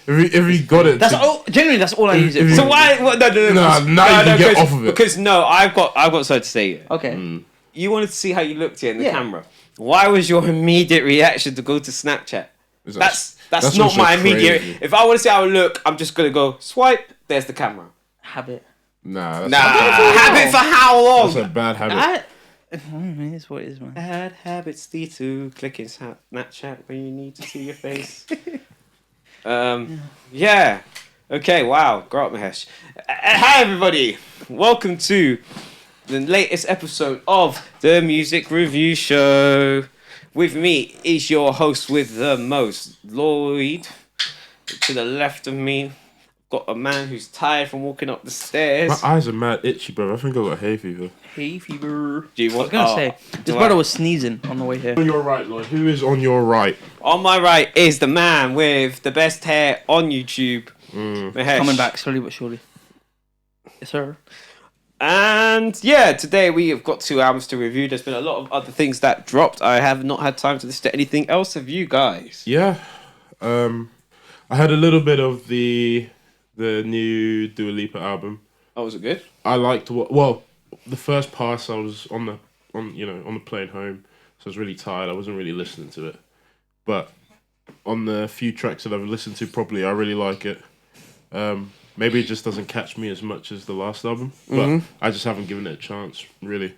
If he got it, That's all. Genuinely, that's all I use it for. So why? What, no, now you can get off of it. Because no, I've got something to say here. Okay. You wanted to see how you looked here in the camera. Why was your immediate reaction to go to Snapchat? That's not my immediate. Crazy. If I want to see how I look, I'm just gonna go swipe. There's the camera. Habit. Habit for how long? That's a bad habit. It's what it is, man. Bad habits lead to clicking Snapchat when you need to see your face. Yeah. Okay. Wow. Grow up, Mahesh. Hi, everybody. Welcome to the latest episode of the Music Review Show. With me is your host with the most, Lloyd. To the left of me, got a man who's tired from walking up the stairs. My eyes are mad itchy, bro. I think I got hay fever. Hay fever. Do you I was want? gonna say this brother was sneezing on the way here. On your right, Lloyd. Who is on your right? On my right is the man with the best hair on YouTube. Mahesh. Coming back slowly but surely. Yes, sir. And yeah, today we have got 2 albums to review. There's been a lot of other things that dropped. I have not had time to listen to anything else. Have you guys? Yeah. I had a little bit of the new Dua Lipa album. Oh, was it good? I liked the first pass I was on the plane home, so I was really tired. I wasn't really listening to it, but on the few tracks that I've listened to properly, I really like it. Maybe it just doesn't catch me as much as the last album, but I just haven't given it a chance, really.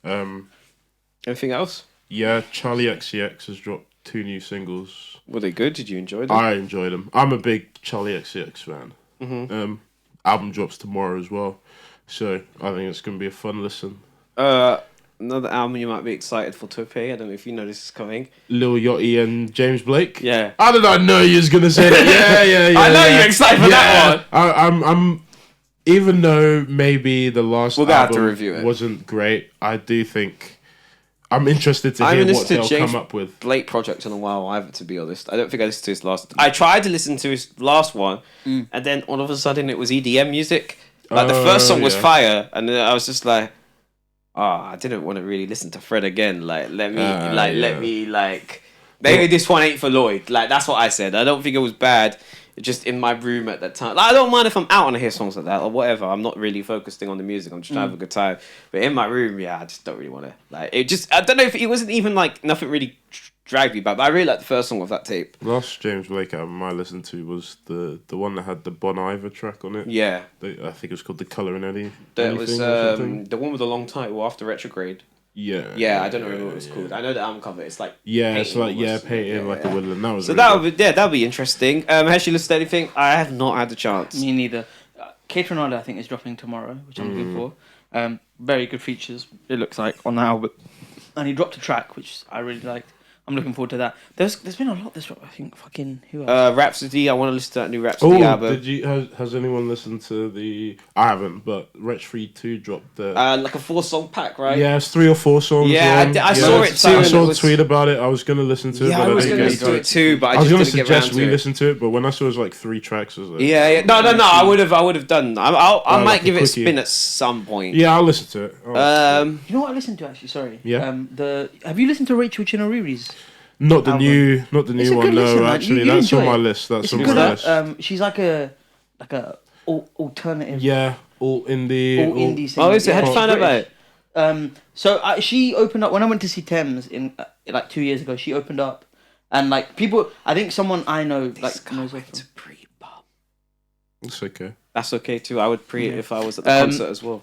Anything else? Yeah, Charlie XCX has dropped 2 new singles. Were they good? Did you enjoy them? I enjoyed them. I'm a big Charlie XCX fan. Album drops tomorrow as well, so I think it's going to be a fun listen. Another album you might be excited for, Tope. I don't know if you know this is coming. Lil Yachty and James Blake. Yeah. How did I know you was gonna say that? Yeah. I know you're excited for that one. I'm. Even though maybe the last have to album review it. wasn't great, I do think I'm interested to hear what they'll come up with. Blake project in a while either, to be honest. I don't think I listened to his last. I tried to listen to his last one, and then all of a sudden it was EDM music. Like the first song was fire, and then I was just like, I didn't want to really listen to Fred again. Like, maybe this one ain't for Lloyd. Like, that's what I said. I don't think it was bad. Just in my room at that time. Like, I don't mind if I'm out and I hear songs like that or whatever. I'm not really focusing on the music. I'm just trying to have a good time. But in my room, I just don't really want to. Like, it just, I don't know if it wasn't even like nothing really dragged me back. But I really liked the first song of that tape. Last James Blake album I listened to was the one that had the Bon Iver track on it. Yeah. I think it was called The Colour in Eddie. That was the one with the long title after Retrograde. Yeah. I don't know what it was called. I know the album cover. It's like painting like a woodland. That was so really that'll be interesting. Has she listened to anything? I have not had the chance. Me neither. Cateronada, I think, is dropping tomorrow, which I'm looking for. Very good features. It looks like on the album, and he dropped a track which I really liked. I'm looking forward to that. There's been a lot this drop. I think who else? Rhapsody. I want to listen to that new Rhapsody album. Has anyone listened to the? I haven't, but Wretch Free 2 dropped the. Like a 4-song pack, right? Yeah, it's 3 or 4 songs. Yeah, I saw it too. I saw a tweet about it. I was gonna listen to it. Yeah, but I was gonna listen to it too, but I was gonna just didn't get around suggest to we it. listen to it, but when I saw it was like 3 tracks, I was like, yeah. No. I would have done. I might give it a quickie. spin at some point. Yeah, I'll listen to it. You know what I listened to actually? Sorry. Yeah. Have you listened to Rachel Chinoriri's? Not the new one. Listen, No, man. actually, You that's on enjoy my it. list. That's It's on a my good. list. She's like a alternative. Yeah, all indie. All indie singer. Oh, is it? How'd you find out about it? So she opened up when I went to see Thames in like 2 years ago. She opened up, and like people, I think someone I know knows her from. pre-pop. It's okay. That's okay too. I would pre it if I was at the concert as well.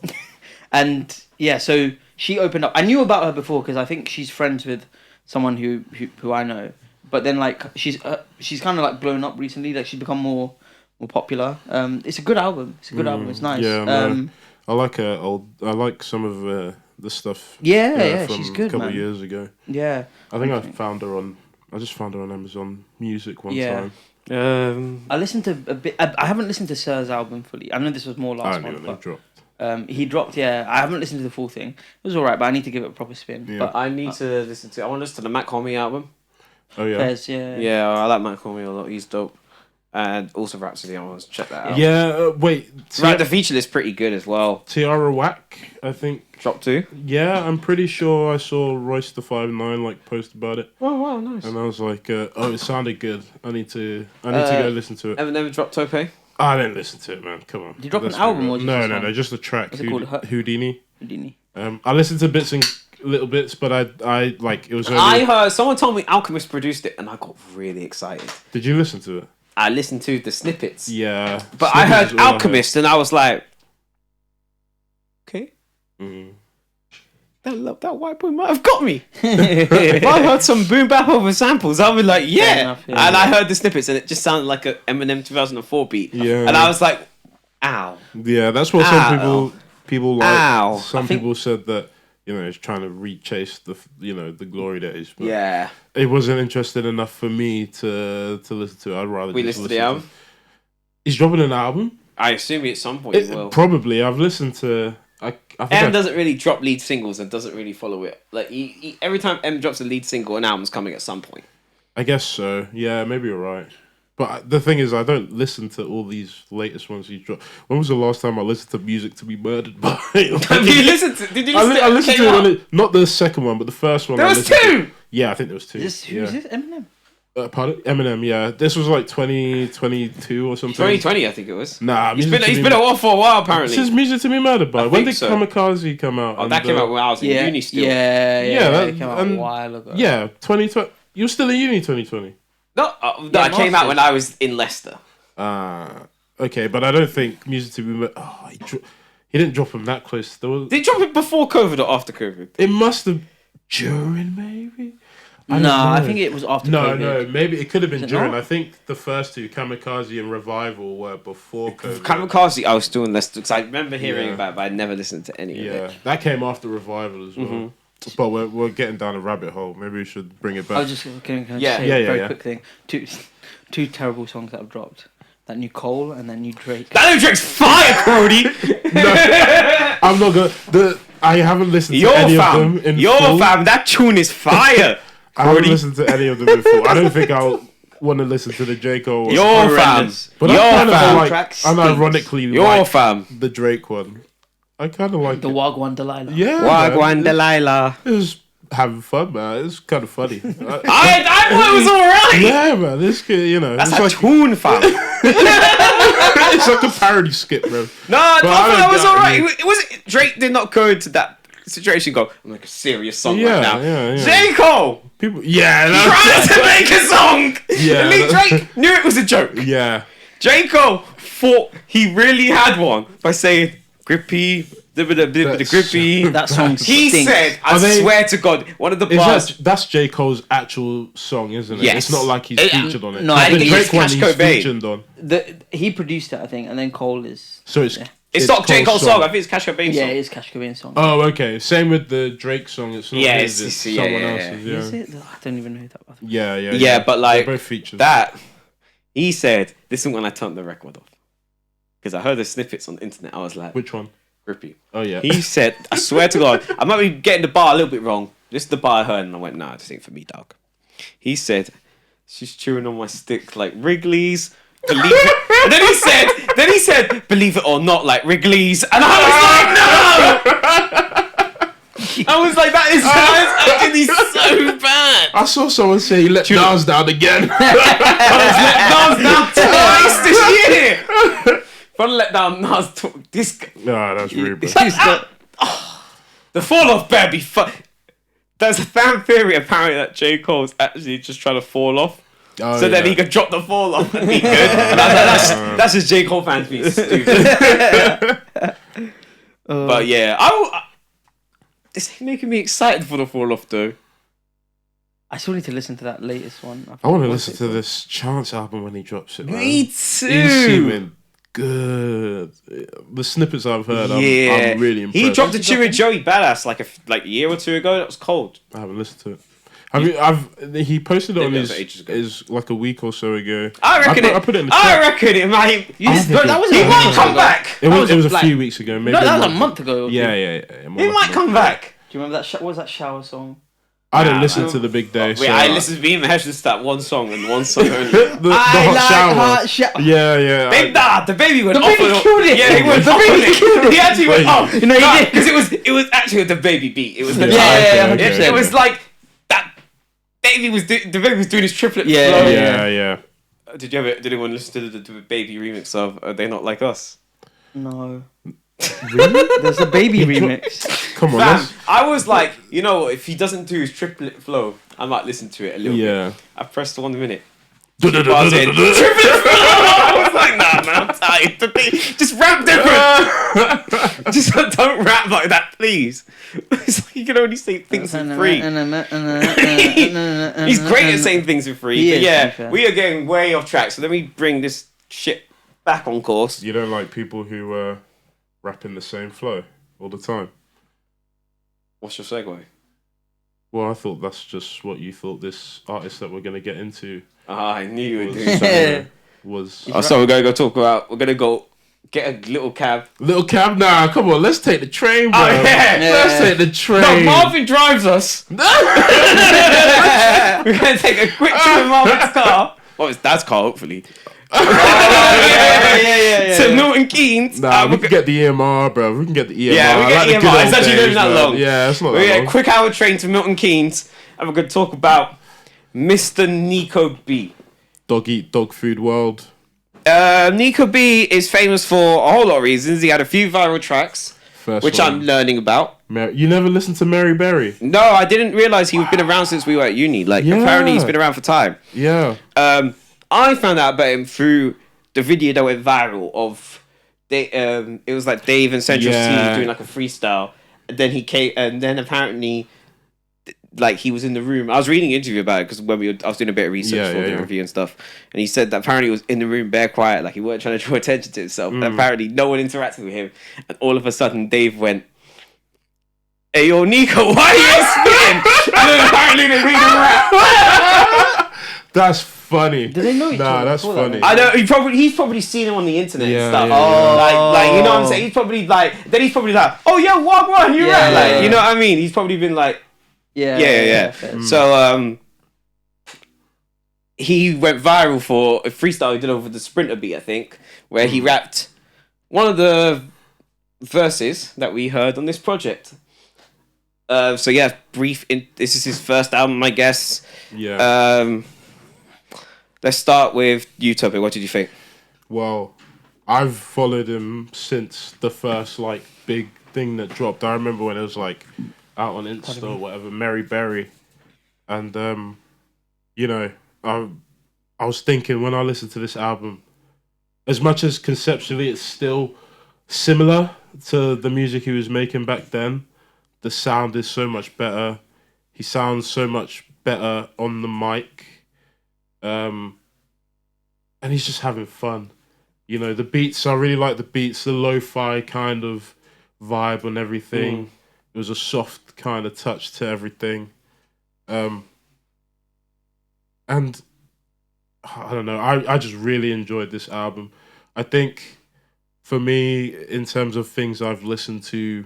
And yeah, so she opened up. I knew about her before because I think she's friends with someone who I know. But then like she's kind of like blown up recently. Like she's become more popular. It's a good album. It's nice. Yeah, no, I like her I like some of the stuff. Yeah, from she's good, a couple man. of years ago. Yeah, I think I just found her on Amazon Music one time. I listened to a bit. I haven't listened to Sir's album fully. I know this was more last month. But, dropped. He dropped. Yeah, I haven't listened to the full thing. It was alright, but I need to give it a proper spin. Yeah. But I need to listen to. I want to listen to the Matt Homie album. Oh yeah. Fez, yeah. Yeah, I like Matt Homie a lot. He's dope. And also Rhapsody, I want to check that out. Yeah, wait. Right, the feature list pretty good as well. Tiara Whack, I think. Drop 2? Yeah, I'm pretty sure I saw Royce the 5'9" like post about it. Oh wow, nice. And I was like, oh, it sounded good. I need to go listen to it. Ever dropped Tope? I didn't listen to it, man. Come on. Did you drop Let's an be album real. or just No, a no, song? no, just a track. What's it called? Houdini. Houdini. I listened to bits and little bits, but I like it was. Only... I heard someone told me Alchemist produced it, and I got really excited. Did you listen to it? I listened to the snippets. Yeah, but I heard Alchemist, and I was like, okay. Mm. That white boy might have got me. If I heard some boom bap over samples, I'd be like, yeah. Enough, yeah. And I heard the snippets, and it just sounded like a Eminem 2004 beat. Yeah. And I was like, ow. Yeah, that's what some people like. Ow. Some people said that it's trying to rechase the glory days. But Yeah. it wasn't interesting enough for me to listen to. I'd rather We just listened to the album. He's dropping an album. I assume at some point he will. Probably. I've listened to. I think M doesn't really drop lead singles and doesn't really follow it. Like he every time M drops a lead single, an album's coming at some point. I guess so. Yeah, maybe you're right. But the thing is, I don't listen to all these latest ones he's dropped. When was the last time I listened to Music to Be Murdered By? Have you listened to? Did you listen to? I listened to it when not the second one, but the first one. There was 2. Yeah, I think there was 2. Who's this? Eminem? Pardon? Eminem. Yeah, this was like 2022 or something. 2020, I think it was. Nah, he's been off for a while apparently. This is Music to Be Murdered By. When did Kamikaze come out? Oh, that came out when I was in uni still. Yeah, that came out a while ago. Yeah, 2020. You were still in uni 2020. No, I came out when I was in Leicester. Okay, but I don't think Music to Be Murdered. Oh, he didn't drop him that close. Did he drop it before COVID or after COVID? It must have during maybe. I think it was after COVID. No, maybe it could have been during. not? I think the first two, Kamikaze and Revival, were before COVID. Kamikaze, I was still in Leicester because I remember hearing about it, but I never listened to any of it. Yeah, that came after Revival as well. Mm-hmm. But we're getting down a rabbit hole. Maybe we should bring it back. I was just going to say a very quick thing. Two terrible songs that I've dropped. That new Cole and that new Drake. That new Drake's fire, Cody! No, I'm not gonna. I haven't listened to any of them in full. Fam, that tune is fire! I haven't listened to any of them in full. I don't think I'll want to listen to the J. Cole one. Your fam! But your I kind fam! of like, unironically your like fam! The Drake one. I kind of like the Wagwan Delilah. Yeah, Wagwan Delilah. It was having fun, man. It's kind of funny. I thought it was alright! Yeah, man. This kid, That's it's a like tune, fam. it's like a parody skit, bro. No, I thought it was alright. It was Drake did not go into that situation. I'm like a serious song right now. Yeah. J. Cole. People, trying to make a song. Yeah, Drake knew it was a joke. Yeah. J. Cole thought he really had one by saying grippy, grippy. That song He stinks. said, I swear to God, one of the bars. That's J. Cole's actual song, isn't it? Yes. It's not like he's featured on it. No, I the think Drake it's one Cash he's Cobain. featured on. He produced it, I think, and then Cole is. So It's not J. Cole's song. I think it's Cash Cobain's Yeah, song. it is Cash Cobain's song. Oh, okay. Same with the Drake song. It's not his, it's someone else's. Is it? I don't even know who that was. Yeah, but like they're both featured. that, he said, this is when I turned the record off. Because I heard the snippets on the internet. I was like, Which one? grippy. Oh, yeah. He said, I swear to God, I might be getting the bar a little bit wrong. This is the bar I heard, and I went, nah, this ain't for me, dog. He said, she's chewing on my stick like Wrigley's. Believe it. And then he said, believe it or not, like Wrigley's. And I was like, no! I was like, that is actually so bad. I saw someone say he let Nas down again. I was let Nas down twice this year. If I let down Nas this guy. Nah, that's rude, bro. The fall off better be fun. There's a fan theory apparently that J. Cole's actually just trying to fall off. Oh, So then he could drop the fall off and be good. And I was like, that's just J. Cole fans being stupid. But yeah, it's making me excited for the fall off though. I still need to listen to that latest one. I want to listen to this Chance album when he drops it, man. Me He's too. seeming good. The snippets I've heard, I'm really impressed. He dropped a tune with Joey Badass like a year or two ago. That was cold. I haven't listened to it. He posted it on his like a week or so ago. I reckon it might. He might come back. It was a few weeks ago. Maybe No, that was a month ago. Yeah. He might come back. Do you remember that? What was that shower song? I didn't listen to the Big Day. Wait, I listened to me and Mahesh just that one song and one song only. the hot shower. Yeah. The baby went The off. baby killed it. Yeah, he went The baby killed it. He actually went off. You know, he did. Because it was actually the baby beat. It was the Yeah, it was like that. The baby was doing his triplet flow. Yeah. Did anyone listen to the baby remix of Are They Not Like Us? No. Really? There's a baby remix. Come on. Fam, I was like, if he doesn't do his triplet flow, I might listen to it a little bit. I pressed 1 minute. I was like, nah, man, I'm tired. Just rap different. Just don't rap like that, please. It's like you can only say things for free. He's great at saying things for free. But yeah, we are getting way off track. So let me bring this shit back on course. You don't like people who rap in the same flow all the time? What's your segue? Well, I thought that's just what you thought this artist that we're going to get into. I knew you were doing something. So we're going to we're going to go get a little cab. Little cab? Nah, come on, let's take the train, bro. Let's take the train. No, Marvin drives us. We're going to take a quick trip in Marvin's car. Well, it's Dad's car, hopefully. To Milton Keynes. Nah, we can get the EMR, bro. We can get the EMR. Yeah, we get EMR. It's actually not that long. Yeah, it's not that long. We get a long. quick hour train to Milton Keynes, and we're going to talk about Mr. Niko B. Dog eat dog food world. Niko B is famous for a whole lot of reasons. He had a few viral tracks, which I'm learning about. You never listened to Mary Berry? No, I didn't realise he'd been around since we were at uni. Apparently he's been around for time. Yeah. I found out about him through the video that went viral of it was like Dave and Central C doing like a freestyle. And then he came, and then apparently he was in the room. I was reading an interview about it because I was doing a bit of research for the review and stuff. And he said that apparently he was in the room bare quiet, like he weren't trying to draw attention to himself. And apparently no one interacted with him. And all of a sudden Dave went, "Hey yo, Niko, why are you spitting?" And then apparently they made him rap. That's funny. Do they know each other? Nah, that's funny. I know he's probably seen him on the internet and stuff. Like you know what I'm saying? He's probably like, "Oh yeah, one, you rap." You know what I mean? He's probably been like, yeah. So he went viral for a freestyle he did over the Sprinter beat, I think, where he rapped one of the verses that we heard on this project. This is his first album, I guess. Yeah. Let's start with Utopia. What did you think? Well, I've followed him since the first big thing that dropped. I remember when it was out on Insta or whatever, Mary Berry. And I was thinking when I listened to this album, as much as conceptually it's still similar to the music he was making back then, the sound is so much better. He sounds so much better on the mic. And he's just having fun. The beats, I really like the beats, the lo-fi kind of vibe and everything. It was a soft kind of touch to everything. And I don't know, I just really enjoyed this album. I think for me, in terms of things I've listened to,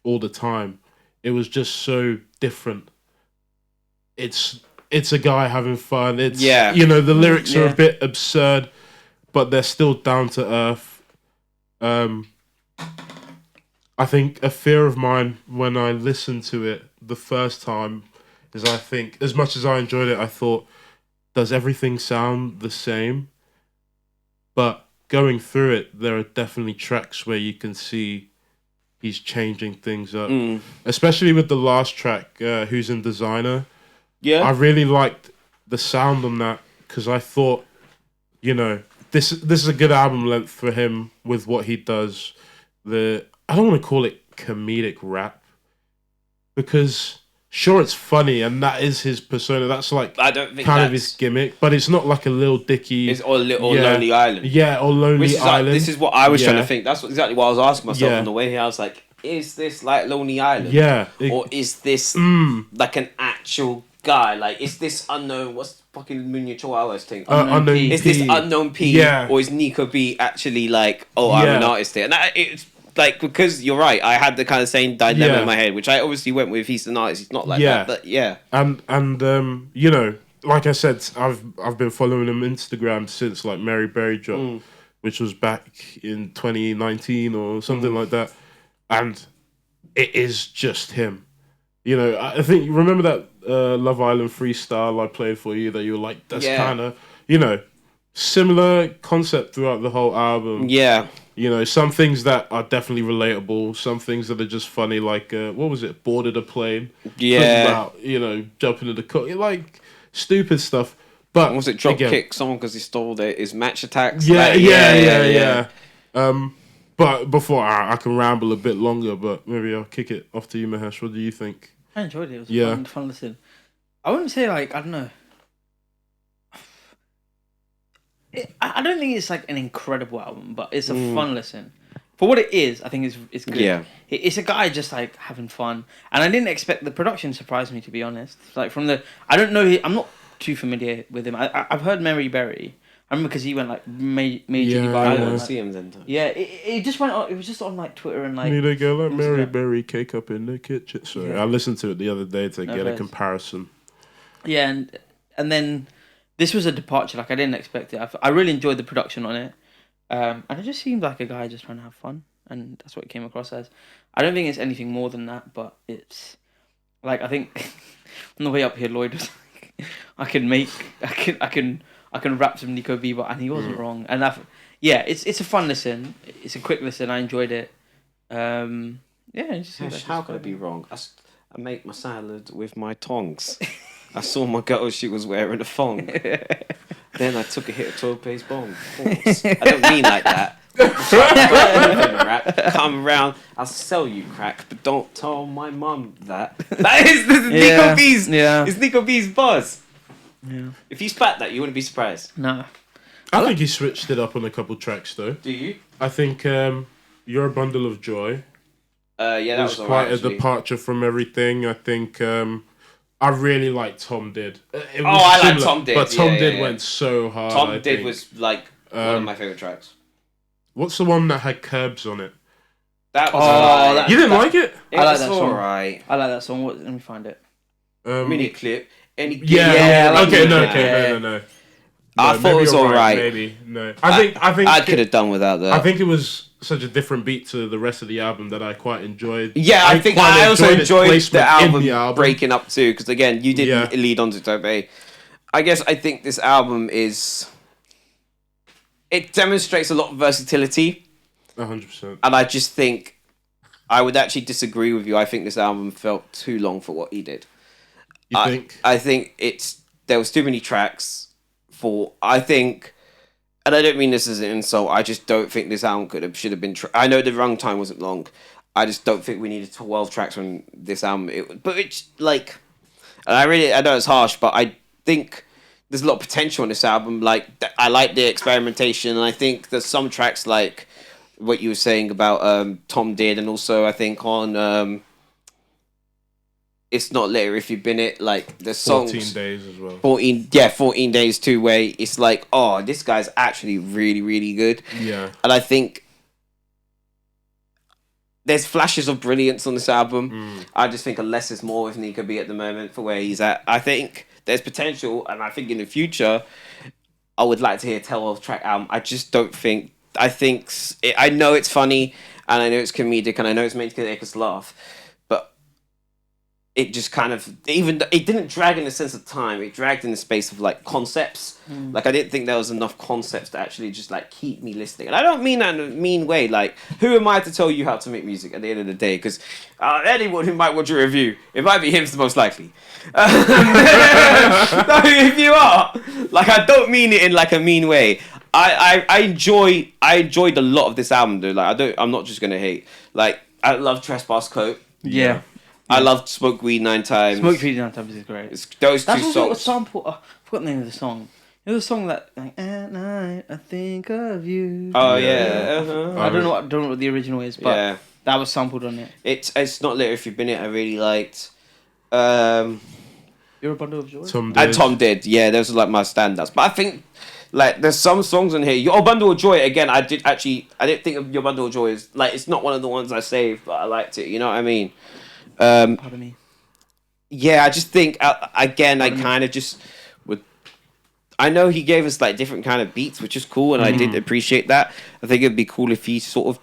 all the time, it was just so different. It's a guy having fun. It's the lyrics are a bit absurd, but they're still down to earth. I think a fear of mine when I listened to it the first time is I think, as much as I enjoyed it, I thought, does everything sound the same? But going through it, there are definitely tracks where you can see he's changing things up. Especially with the last track, Who's in Designer. Yeah, I really liked the sound on that because I thought, this is a good album length for him with what he does. I don't want to call it comedic rap because sure it's funny and that is his persona. That's I don't think kind of his gimmick, but it's not like a Lil Dicky or Lonely Island. Yeah, or Lonely Island. This is what I was trying to think. That's exactly what I was asking myself on the way here. I was like, is this like Lonely Island? Yeah, or is this like an actual guy? Is this unknown? What's fucking Munya Chihuahua's thing? Unknown P. Is this unknown P? Yeah. Or is Niko B actually I'm an artist here? And like, because you're right, I had the kind of same dilemma Yeah. in my head, which I obviously went with. He's an artist. He's not like Yeah. that, but yeah. And you know, like I said, I've been following him Instagram since like Mary Berry dropped, which was back in 2019 or something like that, and it is just him. You know, I think you remember that Love Island freestyle I played for you that you were like, that's kind of, you know, similar concept throughout the whole album. Yeah. You know, some things that are definitely relatable, some things that are just funny, like, what was it, Boarded a Plane? Yeah. About, you know, jumping in the car, like, stupid stuff. But Was it drop again, kick someone because he stole his match attacks? Yeah, Like, yeah. But before I can ramble a bit longer, but maybe I'll kick it off to you, Mahesh. What do you think? I enjoyed it. It was a fun listen. I wouldn't say like, I don't know. I don't think it's like an incredible album, but it's a fun listen. For what it is, I think it's good. Yeah. It's a guy just like having fun, and I didn't expect the production surprised me, to be honest. Like from the, I don't know, I'm not too familiar with him. I've heard Mary Berry. I remember because he went like majorly viral. I and, didn't like, see him then. yeah, it just went on. It was just on like Twitter and like. Need a girl like Mary Instagram. Berry cake up in the kitchen. Sorry, Yeah. I listened to it the other day to get a thanks. comparison. Yeah, and then this was a departure. Like I didn't expect it. I really enjoyed the production on it, and it just seemed like a guy just trying to have fun, and that's what it came across as. I don't think it's anything more than that, but it's like I think on the way up here, Lloyd was like, I can rap some Niko B, and he wasn't wrong. And it's a fun listen. It's a quick listen. I enjoyed it. It just seemed like How could I be wrong? I make my salad with my tongs. I saw my girl, she was wearing a thong. Then I took a hit of Tope's bomb. I don't mean like that. Rap. Come around, I'll sell you crack, but don't tell my mum that. This is Niko B's. Yeah. It's Niko B's buzz. Yeah. If you spat that, you wouldn't be surprised. No. I think he switched it up on a couple tracks though. Do you? I think You're a Bundle of Joy Yeah, that was was quite alright, a actually. departure from everything. I think I really liked Tom Did. It was I like similar, Tom Did, but Tom yeah, Did yeah. went so hard. Tom I Did think. was like one of my favourite tracks. What's the one that had Curbs on it? That was that- You didn't like it? It I like was that song. alright. I like that song. Let me find it. Mini clip. Any Yeah. I like Okay. it. No. Yeah. Okay. No. I thought it maybe was you're alright. Maybe no. I think I could have done without that. I think it was such a different beat to the rest of the album that I quite enjoyed. Yeah, I think quite I also its enjoyed placement the in album, breaking up too, because again, you didn't lead on to Tope. I guess I think this album it demonstrates a lot of versatility, 100%. and I just think I would actually disagree with you. I think this album felt too long for what he did. You think? I think there was too many tracks for. I think, and I don't mean this as an insult. I just don't think this album should have been. I know the runtime wasn't long. I just don't think we needed 12 tracks on this album. But it's like, and I know it's harsh, but I think there's a lot of potential on this album. Like I like the experimentation, and I think there's some tracks like what you were saying about Tom Did, and also I think on It's Not Later If You've Been It, like the songs 14 days as well. 14 days two-way. It's like, oh, this guy's actually really, really good. Yeah. And I think there's flashes of brilliance on this album. I just think a less is more with Niko B at the moment for where he's at. I think there's potential, and I think in the future, I would like to hear a 12-track album. I just don't think. I know it's funny, and I know it's comedic, and I know it's meant to make us laugh, but it just kind of it didn't drag in the sense of time. It dragged in the space of like concepts. Like I didn't think there was enough concepts to actually just like keep me listening. And I don't mean that in a mean way. Like who am I to tell you how to make music at the end of the day? Because anyone who might watch a review, it might be him most likely. No, if you are, like I don't mean it in like a mean way. I enjoyed a lot of this album, dude. Like I'm not just gonna hate. Like I love Trespass Coat. Yeah. I loved Smoke Weed 9 Times. Smoke Weed 9 Times is great. Those That's two also a songs. sample. I forgot the name of the song. It was a song that like at night I think of you. Oh yeah. Uh-huh. I don't know what the original is, but Yeah. that was sampled on it. It's Not Later If You've Been It. I really liked. You're a Bundle of Joy. Tom And Did. Tom Did. Yeah, those are like my standouts. But I think Like, there's some songs on here. Your Bundle of Joy, again, I didn't think of Your Bundle of Joy as, like, it's not one of the ones I saved, but I liked it, you know what I mean? Pardon me. Yeah, I just think, again, I kind of just would... I know he gave us, like, different kind of beats, which is cool, and I did appreciate that. I think it'd be cool if he sort of...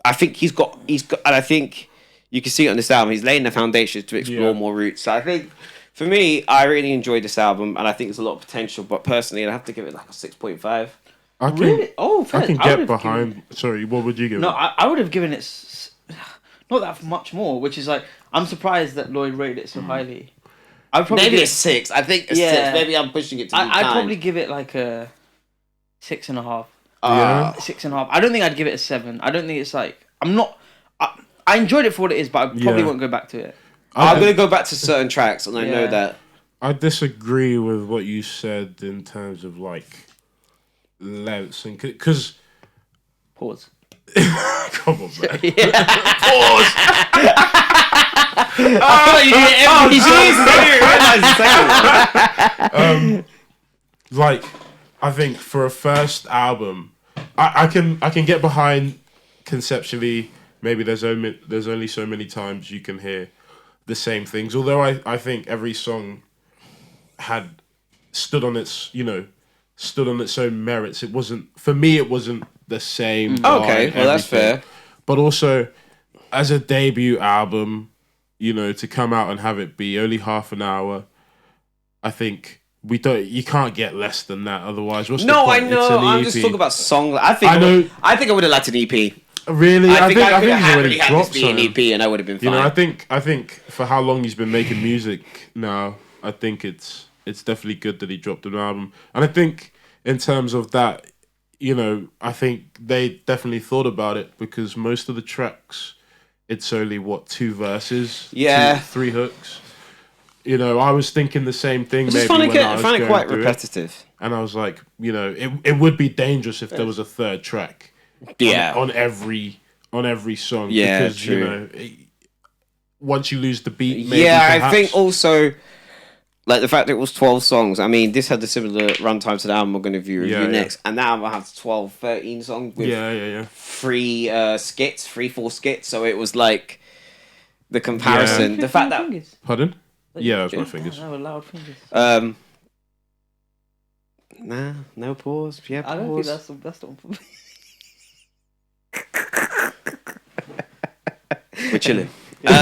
I think he's got, and I think you can see it on this album, he's laying the foundation to explore more routes. So I think, for me, I really enjoyed this album, and I think there's a lot of potential, but personally, I'd have to give it like a 6.5. Really? Oh, fair. I can get behind... Sorry, what would you give it? No, I would have given it... Not that much more, which is like... I'm surprised that Lloyd rated it so highly. I'd probably Maybe give a 6. I think a 6. Maybe I'm pushing it to be I'd probably give it like a 6.5. Yeah. 6.5. I don't think I'd give it a 7. I don't think it's like... I'm not... I enjoyed it for what it is, but I probably won't go back to it. I'm going to go back to certain tracks, and I know that... I disagree with what you said in terms of, like, lengths. Because... Pause. Come on, man. Pause! Like, I think for a first album, I can get behind conceptually. Maybe there's only so many times you can hear the same things. Although I think every song had stood on its own merits. It wasn't the same. Okay, well that's fair. But also, as a debut album, to come out and have it be only half an hour, I think you can't get less than that. Otherwise, what's the point? I know. I'm just talking about songs. I think I would have liked an EP. Really, I think he's already happily had dropped this be an EP, and I would have been fine. I think for how long he's been making music now, I think it's definitely good that he dropped an album. And I think in terms of that, I think they definitely thought about it, because most of the tracks, it's only 2 verses, 3 hooks. I was thinking the same thing. I find it quite repetitive. And I was like, it would be dangerous if there was a third track. On every song. Yeah, because true. Once you lose the beat, maybe I think also, like, the fact that it was 12 songs. I mean, this had the similar runtime to the album we're going to review next, and that album has 12, 13 songs with 4 skits. So it was like the comparison. The fact that pardon? Yeah, that was my fingers. I have loud fingers. Nah, no pause. Yeah, pause. I don't think that's the one for me. We're chilling. Yeah.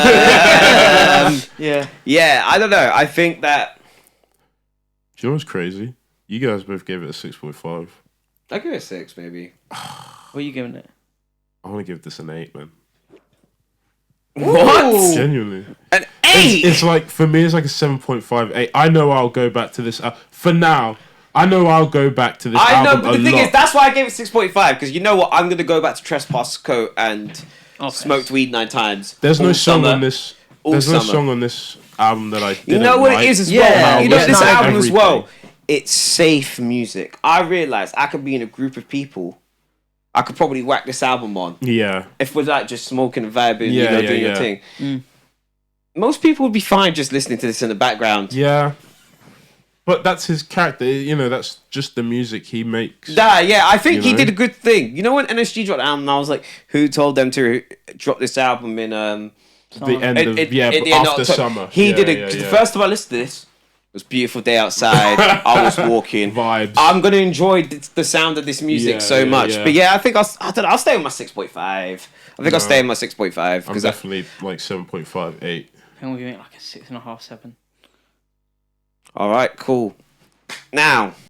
I don't know. I think that... Do you know what's crazy? You guys both gave it a 6.5. I'll give it a 6, maybe. What are you giving it? I want to give this an 8, man. What? Genuinely. An 8? It's like, for me, it's like a 7.58. I know I'll go back to this. For now, I know I'll go back to this album a lot. But the thing is, that's why I gave it 6.5, because you know what? I'm going to go back to Trespass Coat and Smoked Weed 9 times. There's no song on this. There's no song on this album that I didn't You know what like. it is as well? You know this album as well? It's safe music. I realised I could be in a group of people. I could probably whack this album on. Yeah. If we're like just smoking and vibing, doing your thing. Most people would be fine just listening to this in the background. Yeah. But that's his character, that's just the music he makes. I think he did a good thing. You know when NSG dropped the album, I was like, who told them to drop this album in the end of after summer. He did the first time I listened to this, it was a beautiful day outside. I was walking. Vibes. I'm gonna enjoy the sound of this music so much. Yeah. But I think I'll stay with my 6.5. I think I'll stay with my 6.5. I'm definitely like 7.5, 8. I think we're giving it like a 6.5, 7. All right, cool. Now,